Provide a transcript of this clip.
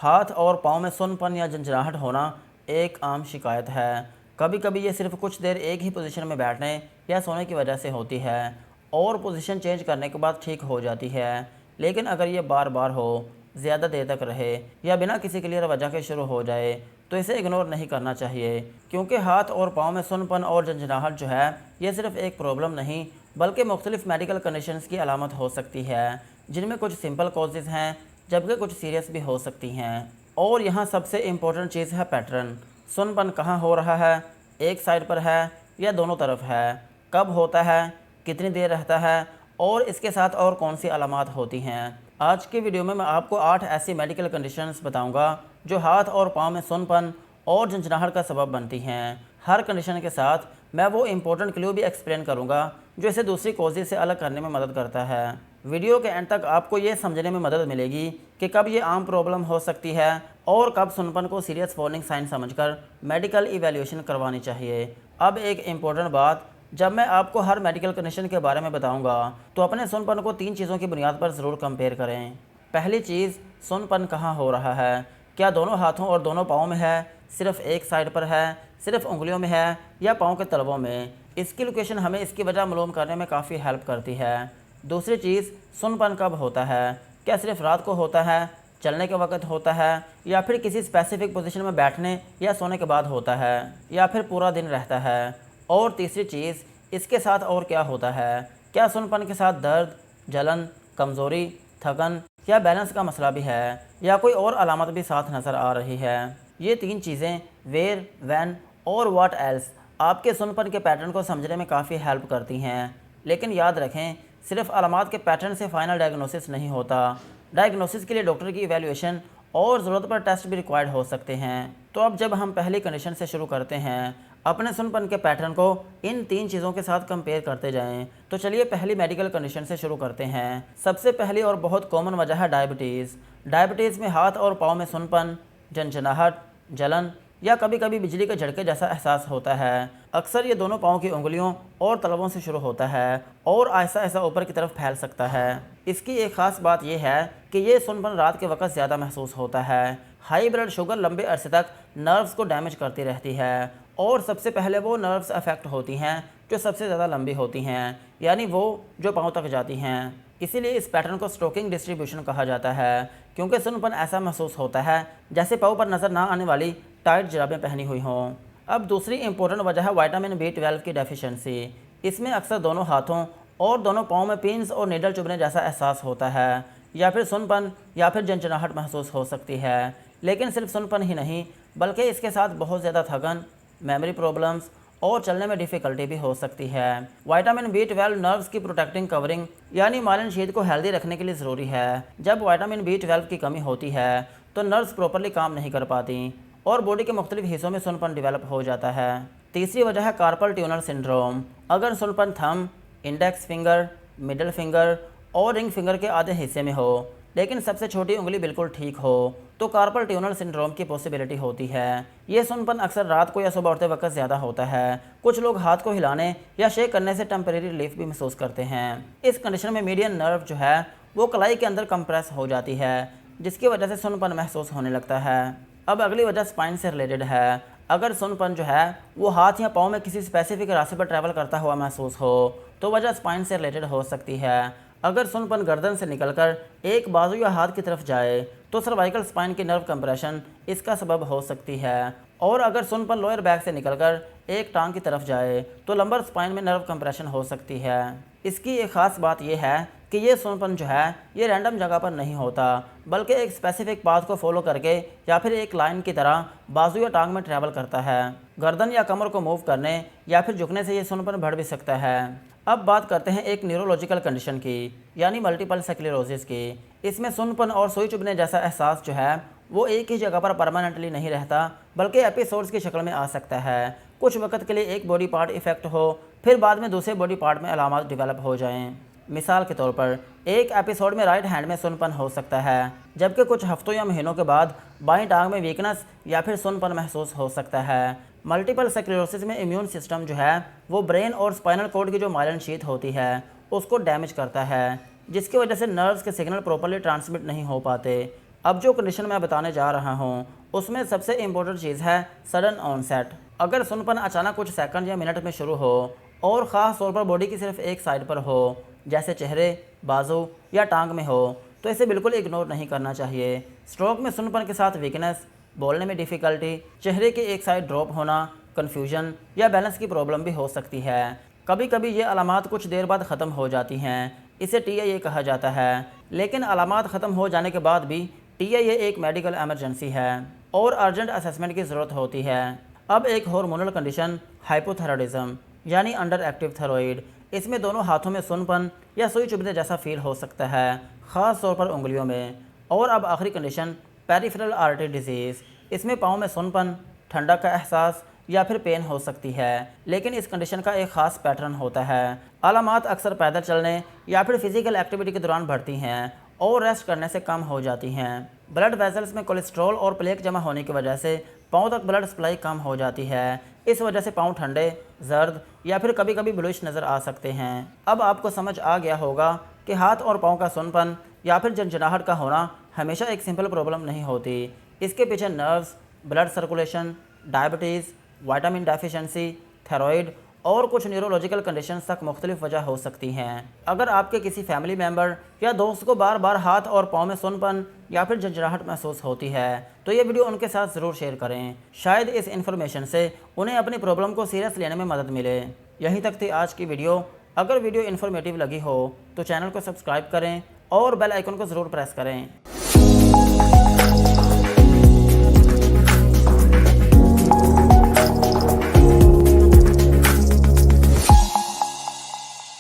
हाथ और पाँव में सुन्नपन या झंझनाहट होना एक आम शिकायत है। कभी कभी ये सिर्फ कुछ देर एक ही पोजीशन में बैठने या सोने की वजह से होती है और पोजीशन चेंज करने के बाद ठीक हो जाती है। लेकिन अगर ये बार बार हो, ज़्यादा देर तक रहे या बिना किसी क्लियर वजह के शुरू हो जाए तो इसे इग्नोर नहीं करना चाहिए, क्योंकि हाथ और पाँव में सुन्नपन और झंझनाहट जो है ये सिर्फ एक प्रॉब्लम नहीं बल्कि मुख्तलिफ मेडिकल कंडीशंस की अलामत हो सकती है, जिनमें कुछ सिंपल कॉजेज़ हैं जबकि कुछ सीरियस भी हो सकती हैं। और यहाँ सबसे इम्पोर्टेंट चीज़ है पैटर्न। सुन्नपन कहाँ हो रहा है, एक साइड पर है या दोनों तरफ है, कब होता है, कितनी देर रहता है और इसके साथ और कौन सी अलामात होती हैं। आज की वीडियो में मैं आपको 8 ऐसी मेडिकल कंडीशंस बताऊंगा जो हाथ और पाँव में सुन्नपन और झंझनाहट का सबब बनती हैं। हर कंडीशन के साथ मैं वो इम्पोर्टेंट क्लू भी एक्सप्लेन करूंगा जो इसे दूसरी कॉजेज से अलग करने में मदद करता है। वीडियो के एंड तक आपको ये समझने में मदद मिलेगी कि कब ये आम प्रॉब्लम हो सकती है और कब सुन्नपन को सीरियस वार्निंग साइन समझकर मेडिकल इवैल्यूएशन करवानी चाहिए। अब एक इम्पोर्टेंट बात, जब मैं आपको हर मेडिकल कंडीशन के बारे में बताऊंगा तो अपने सुन्नपन को 3 चीज़ों की बुनियाद पर ज़रूर कंपेयर करें। पहली चीज़, सुन्नपन कहाँ हो रहा है, क्या दोनों हाथों और दोनों पाँव में है, सिर्फ एक साइड पर है, सिर्फ उंगलियों में है या पाँव के तलवों में। इसकी लोकेशन हमें इसकी वजह मालूम करने में काफ़ी हेल्प करती है। दूसरी चीज़, सुन्नपन कब होता है, क्या सिर्फ रात को होता है, चलने के वक्त होता है या फिर किसी स्पेसिफिक पोजीशन में बैठने या सोने के बाद होता है या फिर पूरा दिन रहता है। और तीसरी चीज़, इसके साथ और क्या होता है, क्या सुन्नपन के साथ दर्द, जलन, कमज़ोरी, थकन या बैलेंस का मसला भी है या कोई और अलामत भी साथ नज़र आ रही है। ये 3 चीज़ें वेयर, व्हेन और व्हाट एल्स आपके सुन्नपन के पैटर्न को समझने में काफ़ी हेल्प करती हैं। लेकिन याद रखें, सिर्फ अलामात के पैटर्न से फाइनल डायग्नोसिस नहीं होता। डायग्नोसिस के लिए डॉक्टर की इवैल्यूएशन और ज़रूरत पर टेस्ट भी रिक्वायर्ड हो सकते हैं। तो अब जब हम पहली कंडीशन से शुरू करते हैं, अपने सुन्नपन के पैटर्न को इन 3 चीज़ों के साथ कंपेयर करते जाएं। तो चलिए पहली मेडिकल कंडीशन से शुरू करते हैं। सबसे पहली और बहुत कॉमन वजह है डायबिटीज़। डायबिटीज़ में हाथ और पाँव में सुन्नपन, झंझनाहट, जलन या कभी कभी बिजली के झटके जैसा एहसास होता है। अक्सर ये दोनों पाँव की उंगलियों और तलवों से शुरू होता है और आहिस्ता आहिस्ता ऊपर की तरफ फैल सकता है। इसकी एक ख़ास बात यह है कि ये सुन्नपन रात के वक्त ज़्यादा महसूस होता है। हाई ब्लड शुगर लंबे अरसे तक नर्व्स को डैमेज करती रहती है और सबसे पहले वो नर्व्स अफेक्ट होती हैं जो सबसे ज़्यादा लंबी होती हैं, यानी वो जो पाँव तक जाती हैं। इसीलिए इस पैटर्न को स्ट्रोकिंग डिस्ट्रीब्यूशन कहा जाता है, क्योंकि सुन्नपन ऐसा महसूस होता है जैसे पाँव पर नज़र ना आने वाली टाइट जुराबें पहनी हुई हों। अब दूसरी इंपॉर्टेंट वजह है विटामिन B12 की डेफिशिएंसी। इसमें अक्सर दोनों हाथों और दोनों पाँव में पिन्स और नीडल चुभने जैसा एहसास होता है या फिर सुन्नपन या फिर झंझनाहट महसूस हो सकती है। लेकिन सिर्फ सुन्नपन ही नहीं बल्कि इसके साथ बहुत ज़्यादा थकन, मेमोरी प्रॉब्लम्स और चलने में डिफ़िकल्टी भी हो सकती है। विटामिन B12 नर्व्स की प्रोटेक्टिंग कवरिंग यानी मालन शीट को हेल्दी रखने के लिए ज़रूरी है। जब विटामिन B12 की कमी होती है तो नर्व्स प्रॉपरली काम नहीं कर पाती और बॉडी के मुख्तलिफ हिस्सों में सुन्नपन डेवलप हो जाता है। तीसरी वजह है कार्पल ट्यूनर सिंड्रोम। अगर सुन्नपन thumb, index finger, middle finger और रिंग फिंगर के आधे हिस्से में हो लेकिन सबसे छोटी उंगली बिल्कुल ठीक हो तो कार्पल ट्यूनर सिंड्रोम की पॉसिबिलिटी होती है। ये सुन्नपन अक्सर रात को या सुबह उठते वक्त ज़्यादा होता है। कुछ लोग हाथ को हिलाने या शेक करने से टेम्परेरी रिलीफ भी महसूस करते हैं। इस कंडीशन में मीडियन नर्व जो है वो कलाई के अंदर कंप्रेस हो जाती है, जिसकी वजह से सुन्नपन महसूस होने लगता है। अब अगली वजह स्पाइन से रिलेटेड है। अगर सुन्नपन जो है वो हाथ या पाँव में किसी स्पेसिफिक रास्ते पर ट्रैवल करता हुआ महसूस हो तो वजह स्पाइन से रिलेटेड हो सकती है। अगर सुन्नपन गर्दन से निकलकर एक बाजू या हाथ की तरफ जाए तो सर्वाइकल स्पाइन की नर्व कंप्रेशन इसका सबब हो सकती है। और अगर सुन्नपन लोअर बैक से निकलकर एक टांग की तरफ जाए तो लंबर स्पाइन में नर्व कंप्रेशन हो सकती है। इसकी एक ख़ास बात यह है कि ये सुन्नपन जो है ये रैंडम जगह पर नहीं होता बल्कि एक स्पेसिफिक पाथ को फॉलो करके या फिर एक लाइन की तरह बाजू या टांग में ट्रैवल करता है। गर्दन या कमर को मूव करने या फिर झुकने से ये सुन्नपन बढ़ भी सकता है। अब बात करते हैं एक न्यूरोलॉजिकल कंडीशन की, यानी मल्टीपल स्क्लेरोसिस की। इसमें सुन्नपन और सुई चुभने जैसा एहसास जो है वो एक ही जगह पर परमानेंटली नहीं रहता बल्कि एपिसोड्स की शक्ल में आ सकता है। कुछ वक्त के लिए एक बॉडी पार्ट इफेक्ट हो फिर बाद में दूसरे बॉडी पार्ट में अलामत डेवलप हो जाएं। मिसाल के तौर पर एक एपिसोड में राइट हैंड में सुन्नपन हो सकता है जबकि कुछ हफ्तों या महीनों के बाद बाईं टांग में वीकनेस या फिर सुन्नपन महसूस हो सकता है। मल्टीपल स्क्लेरोसिस में इम्यून सिस्टम जो है वो ब्रेन और स्पाइनल कॉर्ड की जो माइलिन शीथ होती है उसको डैमेज करता है, जिसकी वजह से नर्व्स के सिग्नल प्रॉपर्ली ट्रांसमिट नहीं हो पाते। अब जो कंडीशन मैं बताने जा रहा हूँ उसमें सबसे इम्पोर्टेंट चीज़ है सडन ऑनसेट। अगर सुनपन अचानक कुछ सेकंड या मिनट में शुरू हो और ख़ास तौर पर बॉडी की सिर्फ एक साइड पर हो, जैसे चेहरे, बाजू या टांग में हो, तो इसे बिल्कुल इग्नोर नहीं करना चाहिए। स्ट्रोक में सुनपन के साथ वीकनेस, बोलने में डिफ़िकल्टी, चेहरे की एक साइड ड्रॉप होना, कन्फ्यूजन या बैलेंस की प्रॉब्लम भी हो सकती है। कभी कभी ये अलामात कुछ देर बाद ख़त्म हो जाती हैं, इसे TIA कहा जाता है। लेकिन अलामात ख़त्म हो जाने के बाद भी TIA एक मेडिकल एमरजेंसी है और अर्जेंट असेसमेंट की ज़रूरत होती है। अब एक हार्मोनल कंडीशन हाइपोथायराइडिज्म यानी अंडर एक्टिव थायराइड। इसमें दोनों हाथों में सुनपन या सुई चुभने जैसा फील हो सकता है, ख़ास तौर पर उंगलियों में। और अब आखिरी कंडीशन पेरिफेरल आर्टरी डिजीज़। इसमें पाँव में सुनपन, ठंडक का एहसास या फिर पेन हो सकती है, लेकिन इस कंडीशन का एक ख़ास पैटर्न होता है। अलामात अक्सर पैदल चलने या फिर फिजिकल एक्टिविटी के दौरान बढ़ती हैं और रेस्ट करने से कम हो जाती हैं। ब्लड वेसल्स में कोलेस्ट्रॉल और प्लेक जमा होने की वजह से पाँव तक ब्लड सप्लाई कम हो जाती है। इस वजह से पाँव ठंडे, जर्द या फिर कभी कभी ब्लूइश नज़र आ सकते हैं। अब आपको समझ आ गया होगा कि हाथ और पाँव का सुनपन या फिर झंझनाहट का होना हमेशा एक सिंपल प्रॉब्लम नहीं होती। इसके पीछे nerves, blood circulation, diabetes, vitamin deficiency, thyroid और कुछ न्यूरोलॉजिकल कंडीशंस तक मुख्तलिफ वजह हो सकती हैं। अगर आपके किसी फैमिली मेम्बर या दोस्त को बार बार हाथ और पाँव में सुनपन या फिर झंझनाहट महसूस होती है तो ये वीडियो उनके साथ ज़रूर शेयर करें। शायद इस इन्फॉर्मेशन से उन्हें अपनी प्रॉब्लम को सीरियस लेने में मदद मिले। यहीं तक थी आज की वीडियो। अगर वीडियो इन्फॉर्मेटिव लगी हो तो चैनल को सब्सक्राइब करें और बेल आइकन को ज़रूर प्रेस करें।